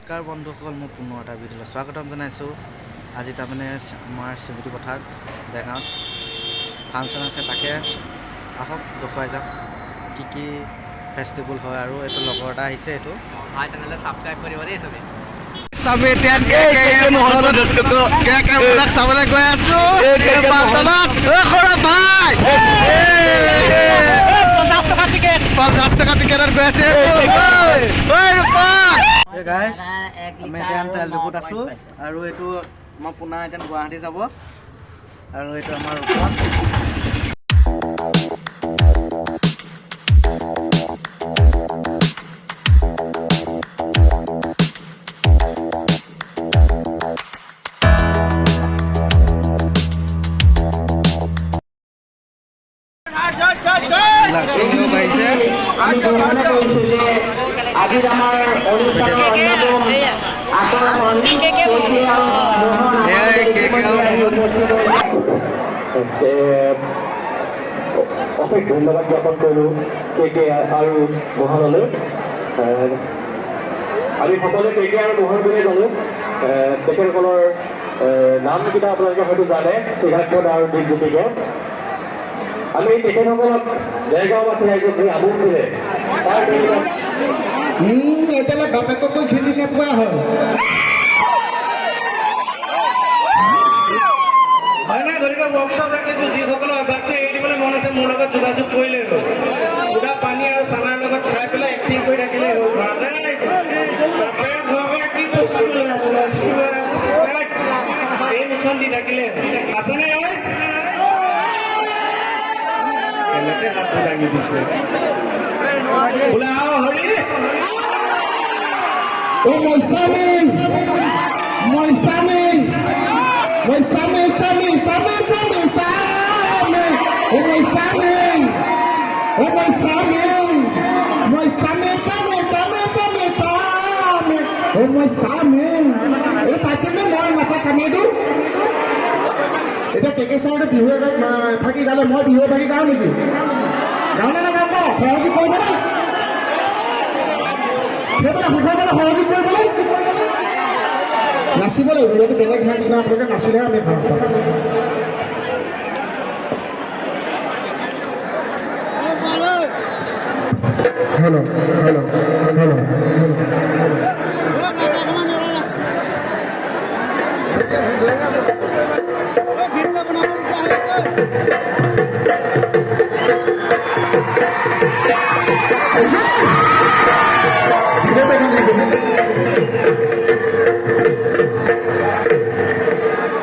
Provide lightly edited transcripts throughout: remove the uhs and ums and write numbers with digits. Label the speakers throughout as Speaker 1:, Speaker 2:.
Speaker 1: নমস্কাৰ বন্ধুসকল, মই পুনৰ এটা ভিডিঅ'লৈ স্বাগতম জনাইছোঁ। আজি তাৰমানে আমাৰ চিমুটি পথাৰত বেগাঁৱত ফাংচন আছে, তাকে আহক দেখুৱাই যাওক কি কি ফেষ্টিভেল হয়। আৰু এইটো লগৰ এটা আহিছে, এইটো চেনেলটো ছাবস্ক্ৰাইব কৰিব দেই চবে এতিয়া চাবলৈ গৈ আছোঁ। ভাই 50 টকা টিকেটত গৈ আছে। গাইজ আমি এতিয়া তেলডিপুত আছোঁ আৰু এইটো আমাৰ পুনা এতিয়া গুৱাহাটী যাব আৰু এইটো আমাৰ ওপৰত
Speaker 2: আজিৰ আমাৰ অনুষ্ঠানৰ অন্যতম আকৰ্ষণ অশেষ ধন্যবাদ জ্ঞাপন কৰিলোঁ কে আৰু মোহনলৈ। আমি সকলোৱে কে আৰু মোহন বুলিয়ে জানো। তেখেতসকলৰ নামকেইটা আপোনালোকে হয়তো জানে, সিদ্ধাৰ্থ আৰু দিগজ্যোতিকে। আমি তেখেতসকলক দেৰগাঁওবাসী ৰাইজক যি আমোদ দিলে এতিয়ালৈ বাপেককো চিনি নোপোৱা হ'ল। হয় নাই? গতিকে ৱৰ্কশ্বপ ৰাখিছোঁ। যিসকলৰ অভ্যাসটো এৰি দিবলৈ মন আছে মোৰ লগত যোগাযোগ কৰিলেই হ'ল। সুদা পানী আৰু চানাৰ লগত খাই পেলাই এক্টিং কৰি থাকিলেই হ'ল। ঘৰতে কি বস্তু এই মিছন দি থাকিলে আছেনে? এনেকে হাতটো দাঙি দিছে। ওলাও হৰি এতিয়া কেকে চাইটো বিহু এজাক থাকি গালে মই বিহু থাকি গাওঁ নেকি? গাওঁ নে নাগাওঁ ক? সহযোগ কৰিব নাই সেইবিলাক শুকুৱাবলৈ সহযোগ কৰিব নাই। নাচিব লাগিব। যদি বেলেগ হেঞ্চ নাই আপোনালোকে নাচিলেহে আমি খাওঁ। হেল্ল' হেল্ল' হেল্ল'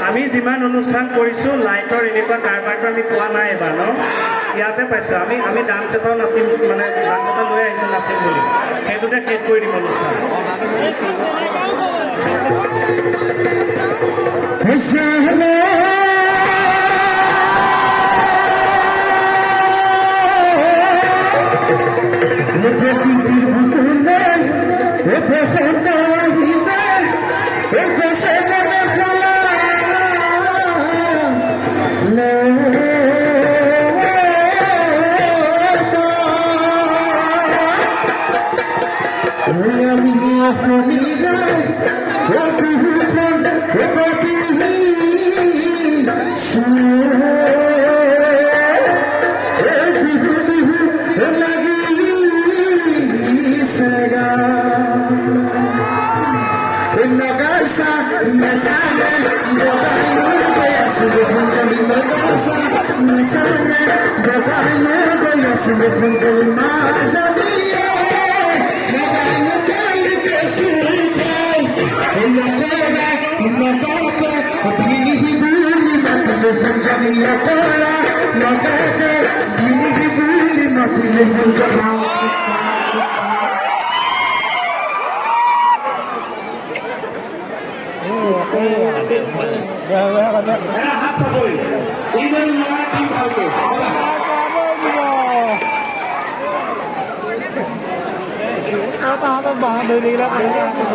Speaker 2: আমি যিমান অনুষ্ঠান কৰিছোঁ লাইটৰ এনেকুৱা কাৰবাৰটো আমি পোৱা নাই এবাৰ ন? ইয়াতে পাইছোঁ। আমি ডান্স এটাও নাচিম, মানে ডান্স এটা লৈ আহিছোঁ নাচিম বুলি, সেইটোতে শেষ কৰি দিম অনুষ্ঠান।
Speaker 3: Hãy subscribe cho kênh Ghiền Mì Gõ để không bỏ lỡ những video hấp dẫn.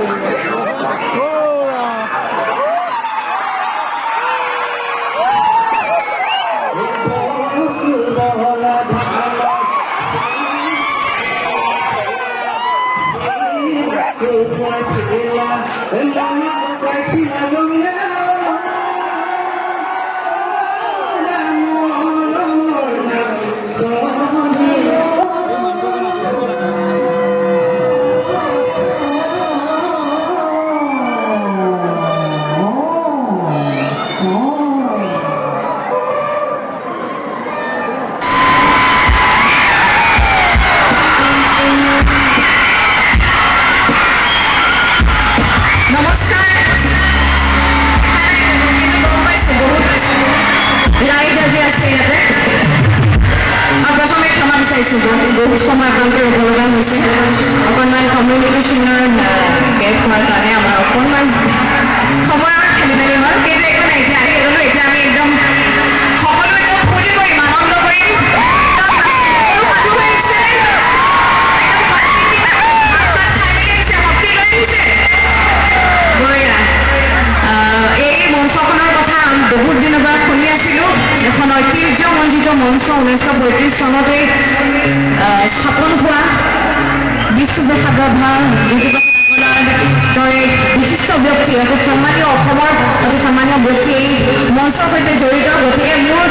Speaker 3: বহুত সময় আপোনালোকে ৰ'ব লগা হৈছে অকণমান কমিউনিকেশ্যনৰ গেপ হোৱাৰ কাৰণে আমাৰ অকণমান সময়ৰ খেলি মেলি হ'ল কিন্তু একো নাই এতিয়া আহি গ'লো এতিয়া আমি একদম সকলো একদম ফূৰ্তি কৰিম আনন্দ কৰিম এই মঞ্চখনৰ কথা বহুত দিনৰ পৰা শুনি আছিলোঁ এখন ঐতিহ্যমণ্ডিত মঞ্চ 1932 চনতে স্থাপন হোৱা বিষ্ণুপ্ৰসাদ ৰাভা জ্যোতিপ্ৰসাদ আগৰৱালাৰ দৰে বিশিষ্ট ব্যক্তি অতি সন্মানীয় অসমৰ অতি সন্মানীয় ব্যক্তি এই মঞ্চৰ সৈতে জড়িত গতিকে মোৰ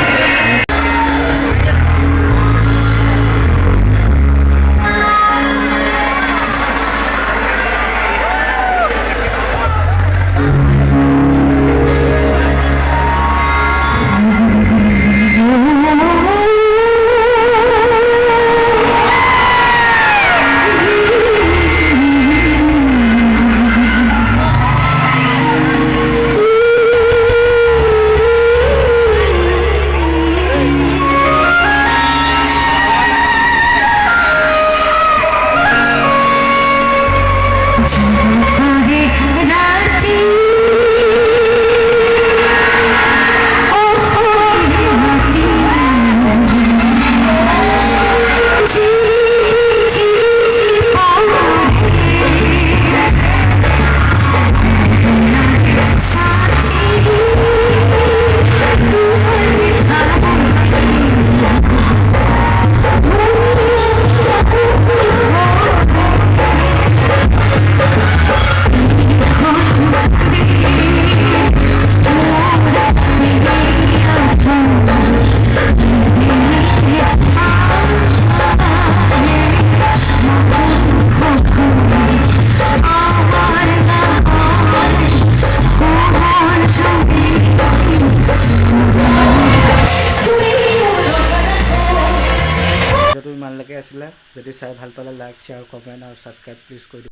Speaker 1: ইমানলৈকে আছিলে যদি চাই ভাল পালে লাইক শ্বেয়াৰ কমেণ্ট আৰু ছাবস্ক্ৰাইব প্লিজ কৰি দিব